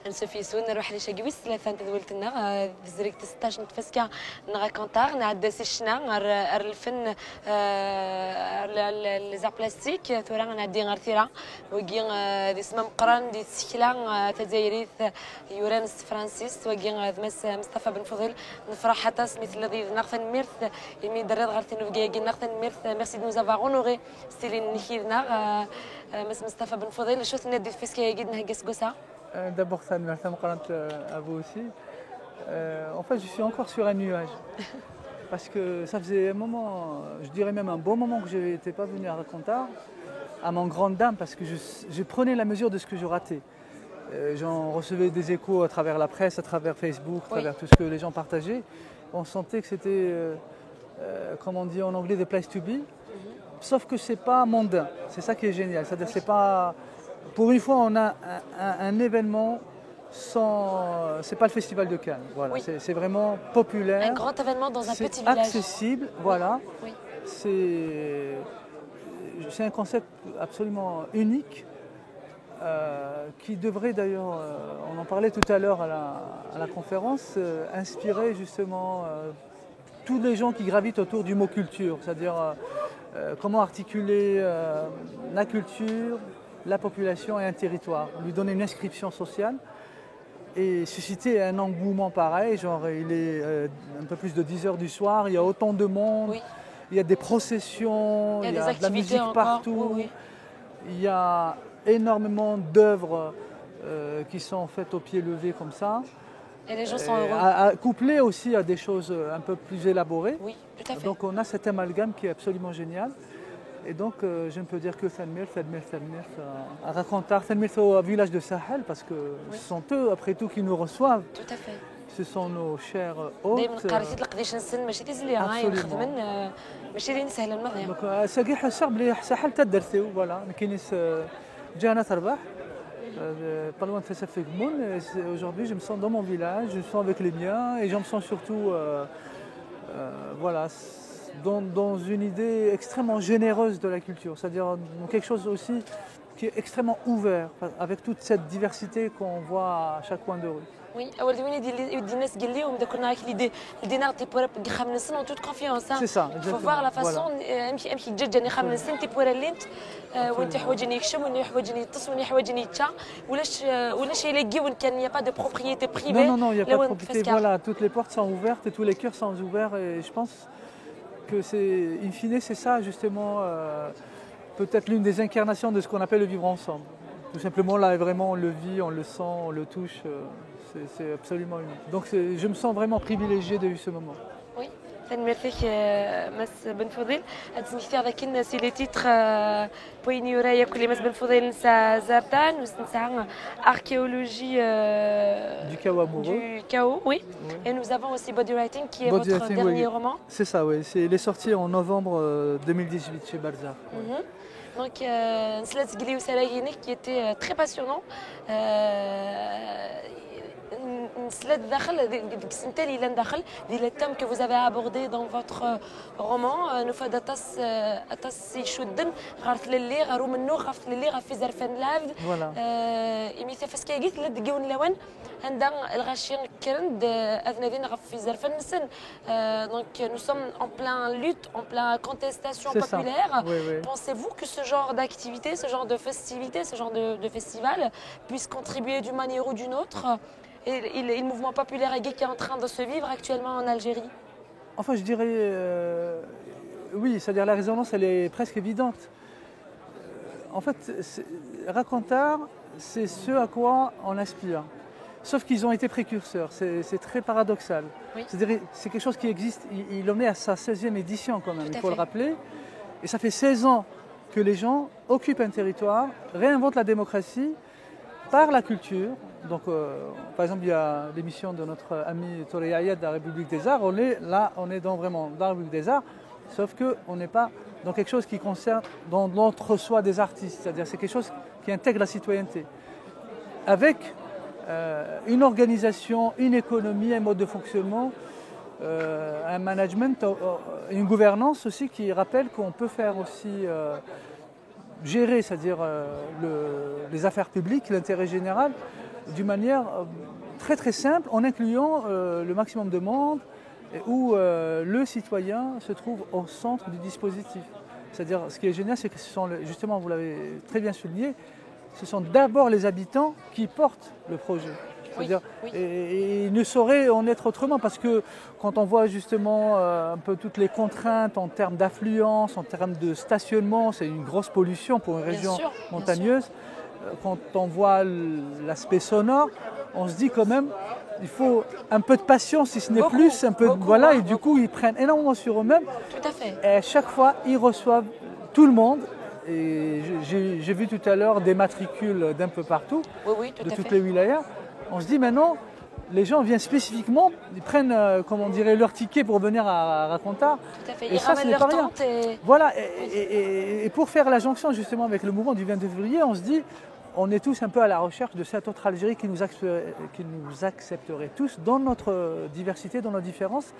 نسوفي سون نروح لشاقويس ثلاثة تدولت لنا بزريك 16 نتفسكا نغا كونتار نعدى سيشنا غير الفن لي زار بلاستيك ثورا نعدي غير ثيرا وكي دي سما مقران دي سكلا تزايريث يورانس فرانسيس وكي ذمس مصطفى بن فضيل نفرح حتى سميت الذي نغفن ميرث يمي دريد غير تنوفكي نغفن ميرث ميرسي دو نوزافوار اونوري ستيلين نخيذنا مس مصطفى بن فضيل شوت ندي فيسكا يجد نهجس قصا. D'abord, ça me à vous aussi. En fait, je suis encore sur un nuage. Parce que ça faisait un moment, je dirais même un bon moment que je n'étais pas venu à Racontar, à mon grande dame, parce que je prenais la mesure de ce que je ratais. J'en recevais des échos à travers la presse, à travers Facebook, à travers tout ce que les gens partageaient. On sentait que c'était, comme on dit en anglais, the place to be. Sauf que c'est pas mondain. C'est ça qui est génial. C'est-à-dire c'est pas... Pour une fois, on a un événement sans... C'est pas le festival de Cannes, voilà. Oui. C'est vraiment populaire. Un grand événement dans un petit village. C'est accessible, voilà. Oui. C'est un concept absolument unique qui devrait d'ailleurs, on en parlait tout à l'heure à la conférence, inspirer justement tous les gens qui gravitent autour du mot culture, c'est-à-dire comment articuler la culture, la population et un territoire, lui donner une inscription sociale et susciter un engouement pareil, genre il est un peu plus de 10 heures du soir, il y a autant de monde, oui. Il y a des processions, il y a de la musique encore, partout, oui. Il y a énormément d'œuvres qui sont faites au pied levé comme ça. Et les gens sont heureux. Couplées aussi à des choses un peu plus élaborées. Oui, tout à fait. Donc on a cet amalgame qui est absolument génial. Et donc, je ne peux dire que Thanmirth à Racontar, Thanmirth au village de Sahel, parce que oui. Ce sont eux, après tout, qui nous reçoivent. Tout à fait. Ce sont nos chers hôtes. Aujourd'hui, je me sens dans mon village, je me sens avec les miens, et je me sens surtout, voilà, dans une idée extrêmement généreuse de la culture, c'est-à-dire quelque chose aussi qui est extrêmement ouvert, avec toute cette diversité qu'on voit à chaque coin de rue. Oui, c'est ça. Il faut voir la façon Non, il n'y a pas de propriété. Voilà, toutes les portes sont ouvertes et tous les cœurs sont ouverts et je pense que c'est, in fine, c'est ça justement peut-être l'une des incarnations de ce qu'on appelle le vivre ensemble. Tout simplement là, vraiment, on le vit, on le sent, on le touche, c'est absolument unique. Donc je me sens vraiment privilégié de vivre ce moment. Oui, merci Mas Ben Fodil. أتمنى avec une sur les titres Poini Uraya que les Mas Ben Fodil sa Zardan ou sa archéologie du chaos amoureux. Du chaos, oui. Et nous avons aussi Body Writing qui est votre dernier roman. C'est ça, oui. Il est sorti en novembre 2018 chez Balzac. Donc, Nslat Gili Oussalaginek qui était très passionnant. Les thèmes que vous avez abordés dans votre roman nous fait donc nous sommes en plein lutte, en plein contestation populaire. Oui, oui. Pensez-vous que ce genre d'activité, ce genre de festivité, ce genre de festival puisse contribuer d'une manière ou d'une autre et le mouvement populaire et gay qui est en train de se vivre actuellement en Algérie? Enfin, je dirais oui, c'est-à-dire la résonance, elle est presque évidente. En fait, Racontar, c'est ce à quoi on aspire. Sauf qu'ils ont été précurseurs, c'est très paradoxal. Oui. C'est-à-dire, c'est quelque chose qui existe, il en est à sa 16e édition quand même, il faut le rappeler. Et ça fait 16 ans que les gens occupent un territoire, réinventent la démocratie par la culture. Donc, par exemple, il y a l'émission de notre ami Touré Ayad de la République des Arts. On est vraiment dans la République des Arts, sauf qu'on n'est pas dans quelque chose qui concerne dans l'entre-soi des artistes, c'est-à-dire c'est quelque chose qui intègre la citoyenneté, avec une organisation, une économie, un mode de fonctionnement, un management, une gouvernance aussi qui rappelle qu'on peut faire aussi gérer, c'est-à-dire les affaires publiques, l'intérêt général, d'une manière très très simple, en incluant le maximum de monde, et où le citoyen se trouve au centre du dispositif. C'est-à-dire, ce qui est génial, c'est que ce sont, justement, vous l'avez très bien souligné, ce sont d'abord les habitants qui portent le projet. C'est-à-dire, et il ne saurait en être autrement, parce que quand on voit justement un peu toutes les contraintes en termes d'affluence, en termes de stationnement, c'est une grosse pollution pour une région montagneuse. Quand on voit l'aspect sonore, on se dit quand même, il faut un peu de patience, si ce n'est plus, un peu de, voilà, et du coup ils prennent énormément sur eux-mêmes. Tout à fait. Et à chaque fois, ils reçoivent tout le monde. Et j'ai vu tout à l'heure des matricules d'un peu partout, de toutes les wilayas. On se dit maintenant, les gens viennent spécifiquement, ils prennent, comment on dirait, leur ticket pour venir à Racontar. Tout à fait, ils ramènent leur tente et... Voilà, et pour faire la jonction justement avec le mouvement du 22 février, on se dit, on est tous un peu à la recherche de cette autre Algérie qui nous accepterait tous dans notre diversité, dans nos différences.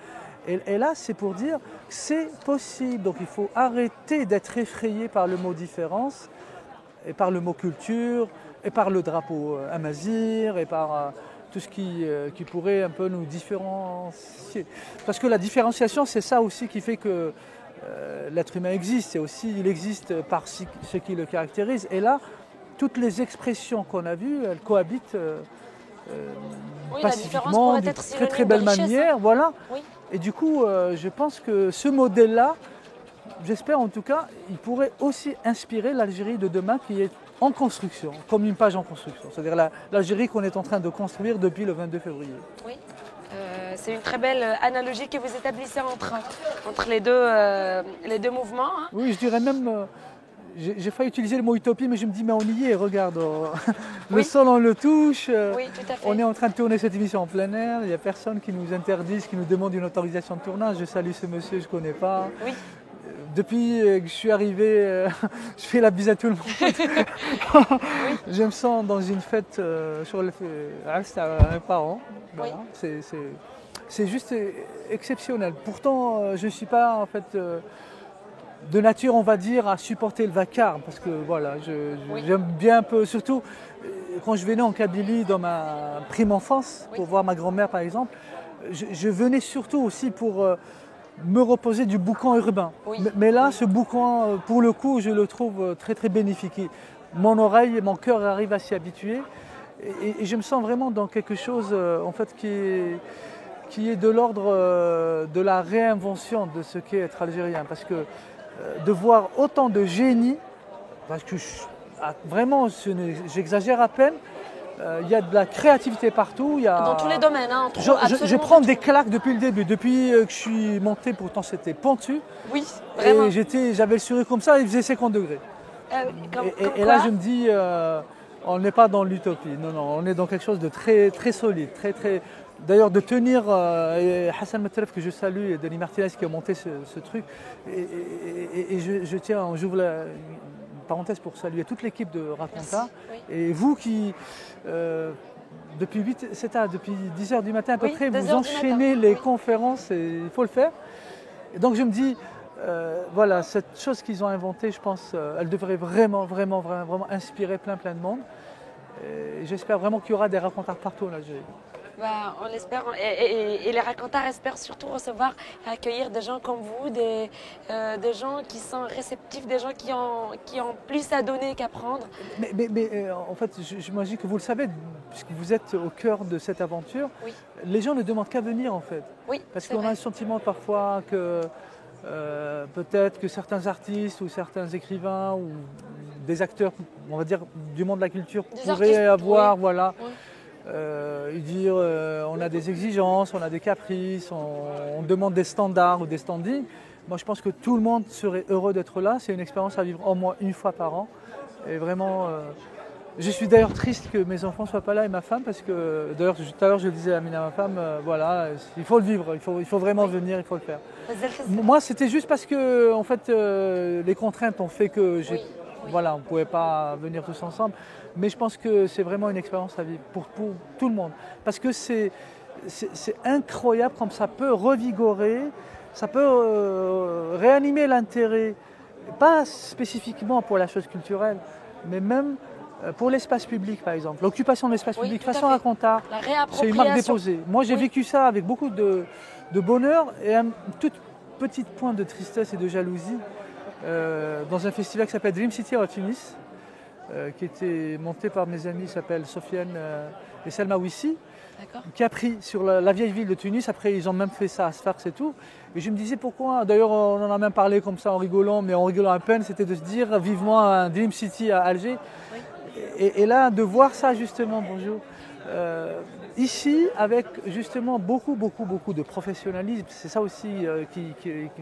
Et là, c'est pour dire que c'est possible. Donc il faut arrêter d'être effrayé par le mot différence, et par le mot culture, et par le drapeau amazigh, et par tout ce qui pourrait un peu nous différencier. Parce que la différenciation, c'est ça aussi qui fait que l'être humain existe. Il existe par ce qui le caractérise. Et là, toutes les expressions qu'on a vues, elles cohabitent pacifiquement, d'une très très belle manière. Voilà. Oui. Et du coup, je pense que ce modèle-là, j'espère en tout cas, il pourrait aussi inspirer l'Algérie de demain qui est en construction, comme une page en construction. C'est-à-dire l'Algérie qu'on est en train de construire depuis le 22 février. Oui. C'est une très belle analogie que vous établissez entre les deux mouvements. Hein. Oui, je dirais même... J'ai failli utiliser le mot utopie, mais je me dis, mais on y est, regarde, le sol on le touche, tout à fait. On est en train de tourner cette émission en plein air, il n'y a personne qui nous interdise, qui nous demande une autorisation de tournage. Je salue ce monsieur, je ne connais pas. Oui. Depuis que je suis arrivé, je fais la bise à tout le monde. Je me sens dans une fête sur le à mes parents. Voilà. C'est juste exceptionnel. Pourtant, je ne suis pas en fait... de nature, on va dire, à supporter le vacarme, parce que voilà, j'aime bien un peu, surtout quand je venais en Kabylie dans ma prime enfance, pour voir ma grand-mère par exemple, je venais surtout aussi pour me reposer du boucan urbain. Mais là, ce boucan, pour le coup, je le trouve très très bénéfique. Mon oreille et mon cœur arrivent à s'y habituer, et je me sens vraiment dans quelque chose en fait qui est de l'ordre de la réinvention de ce qu'est être algérien, parce que de voir autant de génie, parce que vraiment, j'exagère à peine, il y a de la créativité partout. Dans tous les domaines. Hein, je prends des claques depuis le début, depuis que je suis monté, pourtant c'était pentu. Oui, vraiment. Et j'avais le sourire comme ça, il faisait 50 degrés. Et là, je me dis, on n'est pas dans l'utopie, non, on est dans quelque chose de très, très solide, très, très... D'ailleurs, de tenir, Hassan Metref que je salue et Denis Martinez qui a monté ce truc, et je tiens, j'ouvre une parenthèse pour saluer toute l'équipe de Racontar, et vous qui, depuis 10h du matin à peu près, vous enchaînez les conférences, et il faut le faire. Et donc je me dis, voilà, cette chose qu'ils ont inventée, je pense, elle devrait vraiment inspirer plein de monde. Et j'espère vraiment qu'il y aura des Racontars partout en Algérie. Bah, on l'espère, et les Racontars espèrent surtout recevoir et accueillir des gens comme vous, des gens qui sont réceptifs, des gens qui ont plus à donner qu'à prendre. Mais en fait, j'imagine que vous le savez, puisque vous êtes au cœur de cette aventure, les gens ne demandent qu'à venir en fait. Oui, parce qu'on a un sentiment parfois que peut-être que certains artistes ou certains écrivains ou des acteurs, on va dire, du monde de la culture pourraient avoir, voilà... Oui. Dire on a des exigences, on a des caprices, on demande des standards ou des standings. Moi je pense que tout le monde serait heureux d'être là, c'est une expérience à vivre au moins une fois par an. Et vraiment, Je suis d'ailleurs triste que mes enfants ne soient pas là et ma femme, parce que d'ailleurs tout à l'heure je disais à ma femme, voilà, il faut le vivre, il faut vraiment venir, il faut le faire. Moi c'était juste parce que en fait, les contraintes ont fait que voilà, on ne pouvait pas venir tous ensemble, mais je pense que c'est vraiment une expérience à vivre pour tout le monde, parce que c'est incroyable comme ça peut revigorer, ça peut réanimer l'intérêt, pas spécifiquement pour la chose culturelle, mais même pour l'espace public, par exemple. L'occupation de l'espace public, façon Racontart, c'est une marque déposée. Moi, j'ai vécu ça avec beaucoup de bonheur et un tout petit point de tristesse et de jalousie dans un festival qui s'appelle Dream City à Tunis, qui était monté par mes amis qui s'appellent Sofiane et Selma Wissi, qui a pris sur la vieille ville de Tunis. Après, ils ont même fait ça à Sfax et tout. Et je me disais pourquoi, d'ailleurs, on en a même parlé comme ça en rigolant, mais en rigolant à peine, c'était de se dire vivement un Dream City à Alger. Oui. Et là, de voir ça justement, bonjour, ici, avec justement beaucoup de professionnalisme, c'est ça aussi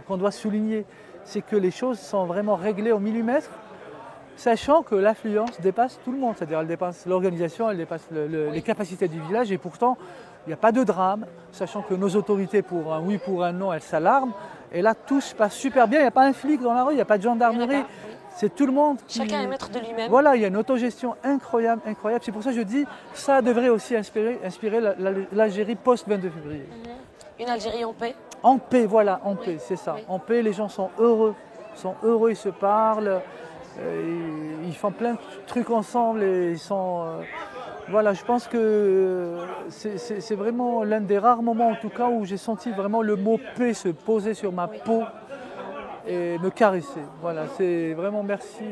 qu'on doit souligner, c'est que les choses sont vraiment réglées au millimètre, sachant que l'affluence dépasse tout le monde, c'est-à-dire elle dépasse l'organisation, elle dépasse les capacités du village, et pourtant, il n'y a pas de drame, sachant que nos autorités, pour un oui, pour un non, elles s'alarment, et là, tout se passe super bien, il n'y a pas un flic dans la rue, il n'y a pas de gendarmerie. C'est tout le monde qui... Chacun est maître de lui-même. Voilà, il y a une autogestion incroyable, incroyable. C'est pour ça que je dis, ça devrait aussi inspirer l'Algérie post-22 février. Une Algérie en paix. En paix, voilà, en paix, c'est ça. Oui. En paix, les gens sont heureux, ils se parlent, ils font plein de trucs ensemble et ils sont... voilà, je pense que c'est vraiment l'un des rares moments, en tout cas, où j'ai senti vraiment le mot paix se poser sur ma peau et me caresser. Voilà, c'est vraiment merci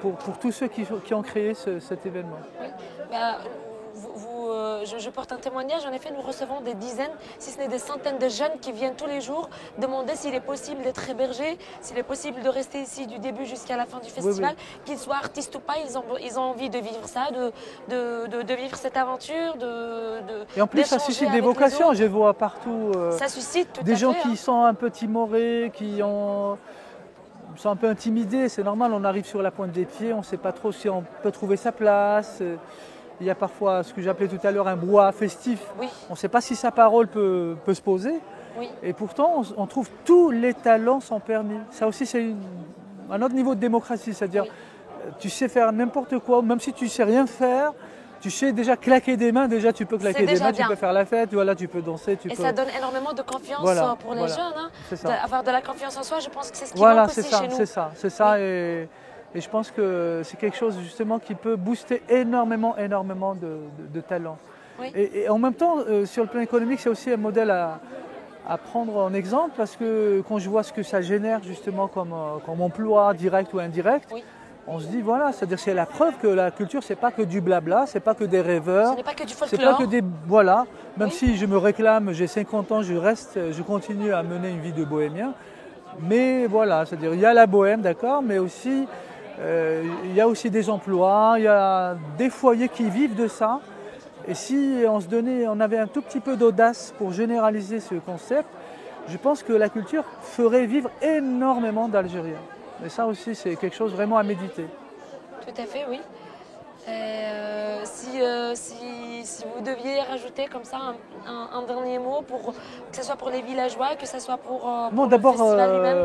pour tous ceux qui ont créé cet événement. Oui. Bah, je porte un témoignage. En effet, nous recevons des dizaines, si ce n'est des centaines de jeunes qui viennent tous les jours demander s'il est possible d'être hébergés, s'il est possible de rester ici du début jusqu'à la fin du festival, oui. Qu'ils soient artistes ou pas, ils ont envie de vivre ça, de vivre cette aventure, et en plus, ça suscite des vocations. Je vois partout ça suscite tout des gens qui sont un peu timorés, qui sont un peu intimidés. C'est normal, on arrive sur la pointe des pieds, on ne sait pas trop si on peut trouver sa place. Il y a parfois ce que j'appelais tout à l'heure un brouhaha festif. Oui. On ne sait pas si sa parole peut se poser. Oui. Et pourtant, on trouve tous les talents sont permis. Ça aussi, c'est un autre niveau de démocratie. C'est-à-dire, oui. Tu sais faire n'importe quoi, même si tu ne sais rien faire, tu sais déjà claquer des mains. Déjà, tu peux claquer des mains, tu peux faire la fête, voilà, tu peux danser. Ça donne énormément de confiance pour les jeunes. Hein. Avoir de la confiance en soi, je pense que c'est ce qui manque aussi chez nous. C'est ça. Oui. Et je pense que c'est quelque chose justement qui peut booster énormément de talents. Oui. Et en même temps, sur le plan économique, c'est aussi un modèle à prendre en exemple, parce que quand je vois ce que ça génère justement comme emploi direct ou indirect, oui. On se dit voilà, c'est-à-dire c'est la preuve que la culture, c'est pas que du blabla, c'est pas que des rêveurs, ce n'est pas que du folklore. C'est pas que des voilà. Même oui. Si je me réclame, j'ai 50 ans, je continue à mener une vie de bohémien. Mais voilà, c'est-à-dire il y a la bohème, d'accord, mais aussi il y a aussi des emplois, il y a des foyers qui vivent de ça. Et si on avait un tout petit peu d'audace pour généraliser ce concept, je pense que la culture ferait vivre énormément d'Algériens. Et ça aussi, c'est quelque chose vraiment à méditer. Tout à fait, oui. Si vous deviez rajouter comme ça un dernier mot, que ce soit pour les villageois, que ce soit pour le festival lui-même.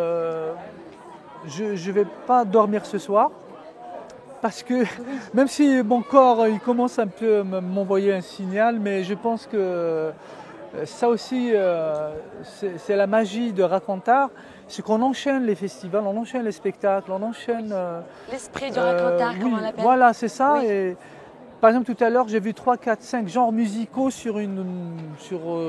Je ne vais pas dormir ce soir, parce que même si mon corps il commence un peu à m'envoyer un signal, mais je pense que ça aussi, c'est la magie de Racontart, c'est qu'on enchaîne les festivals, on enchaîne les spectacles, on enchaîne... l'esprit du Racontart, comme on l'appelle. Voilà, c'est ça. Oui. Et, par exemple, tout à l'heure, j'ai vu 3, 4, 5 genres musicaux sur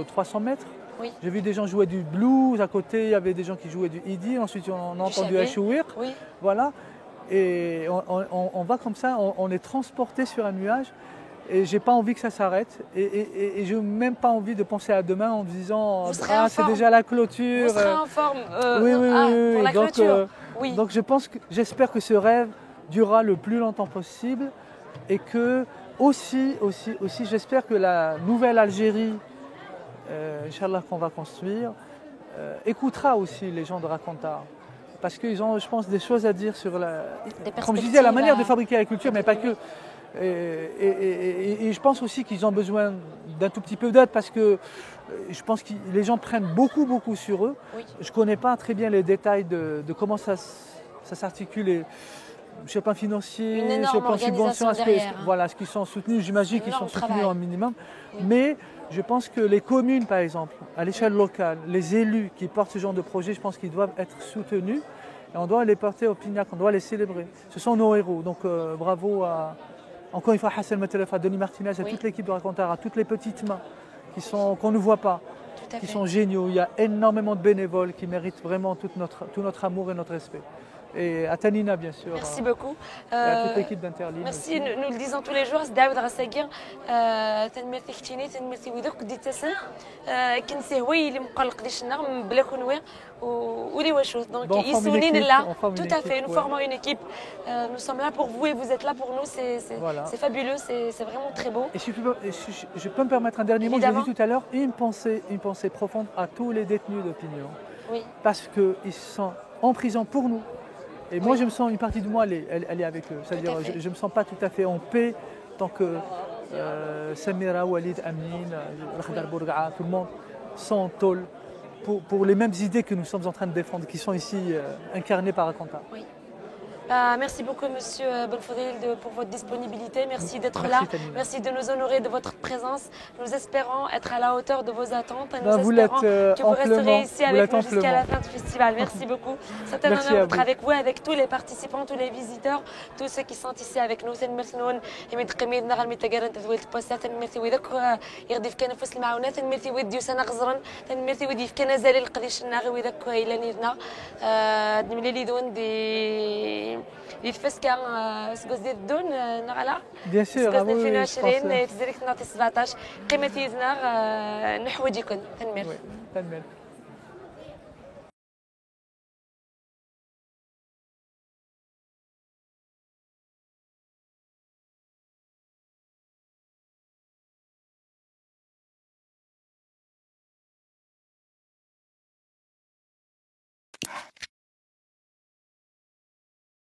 300 mètres. Oui. J'ai vu des gens jouer du blues, à côté il y avait des gens qui jouaient du Idi, ensuite on a entendu Achouir, oui. Voilà. Et on va comme ça, on est transporté sur un nuage, et j'ai pas envie que ça s'arrête, et je n'ai même pas envie de penser à demain en me disant c'est déjà la clôture. Vous serez en forme pour la clôture. Oui. Donc j'espère que ce rêve durera le plus longtemps possible, et que aussi j'espère que la nouvelle Algérie, Inch'Allah, qu'on va construire, écoutera aussi les gens de Racontart. parce qu'ils ont, je pense, des choses à dire sur comme je disais, perspectives la manière à- de fabriquer la culture, mais pas que. Et je pense aussi qu'ils ont besoin d'un tout petit peu d'aide parce que je pense que les gens prennent beaucoup, beaucoup sur eux. Oui. Je ne connais pas très bien les détails de comment ça s'articule. Sur le plan financier, Une sur le énorme plan subvention, organisation derrière, hein. voilà, est-ce qu'ils sont soutenus? J'imagine Un qu'ils sont énorme soutenus travail. en minimum. Oui. Mais je pense que les communes, par exemple, à l'échelle locale, les élus qui portent ce genre de projet, je pense qu'ils doivent être soutenus. Et on doit les porter au Pignac, on doit les célébrer. Ce sont nos héros. Donc bravo encore une fois Hassan Metelef, à Denis Martinez, à Oui. toute l'équipe de Raconteur, à toutes les petites mains qu'on ne voit pas, Tout à qui fait. sont géniaux. Il y a énormément de bénévoles qui méritent vraiment tout notre amour et notre respect. Et à Tanina, bien sûr. Merci beaucoup. Et à toute l'équipe d'Interligne. Merci, nous le disons tous les jours, c'est Daoud Rassagir, تنمرتي كتيني تنمرتي وذوك دي تسن كنسي هو اللي مقلق ديش النغم بلا كنوي ولي واشوث Bon, دونك on forme une يسونين équipe, là on forme tout une à fait équipe, nous ouais. formons une équipe nous sommes là pour vous et vous êtes là pour nous Voilà. c'est fabuleux c'est vraiment très beau. Et si je peux me permettre un dernier mot, je l'ai dit tout à l'heure, une pensée profonde à tous les détenus d'opinion. Oui. Parce qu'ils sont en prison pour nous. Et moi, Oui. je me sens, une partie de moi, elle est avec eux. C'est-à-dire, je ne me sens pas tout à fait en paix tant que Samira, Walid, Amin, Rakhdar Bourga'a, tout le monde sont en tôle pour les mêmes idées que nous sommes en train de défendre, qui sont ici incarnées par Raconta. Oui. Merci beaucoup, Monsieur Bonfodil, pour votre disponibilité. Merci d'être Merci, là. Tanina. Merci de nous honorer de votre présence. Nous espérons être à la hauteur de vos attentes. Et nous Vous espérons l'êtes que vous resterez amplement. ici Vous avec l'êtes nous jusqu'à la amplement. fin du festival. Merci beaucoup. C'est un Merci honneur à d'être vous. avec vous, avec tous les participants, tous les visiteurs, tous ceux qui sont ici avec nous. تنمرتنون يمد قميد نغل متجرن تذويل البوستات تنمرتي وذاك يغدف كان فوس المعونات تنمرتي ودي وسنا غزرن تنمرتي ودي كان زالي القديش الناغي وذاك إلى نيرنا نملي لي دون دي يتفسكا سكوز ديال الدون نغلا Bien sûr, سكوز ah oui, oui, je 2022 pense, تزريك نعطي 17 قيمة يزنا نحوجيكم تنمر oui, tellement.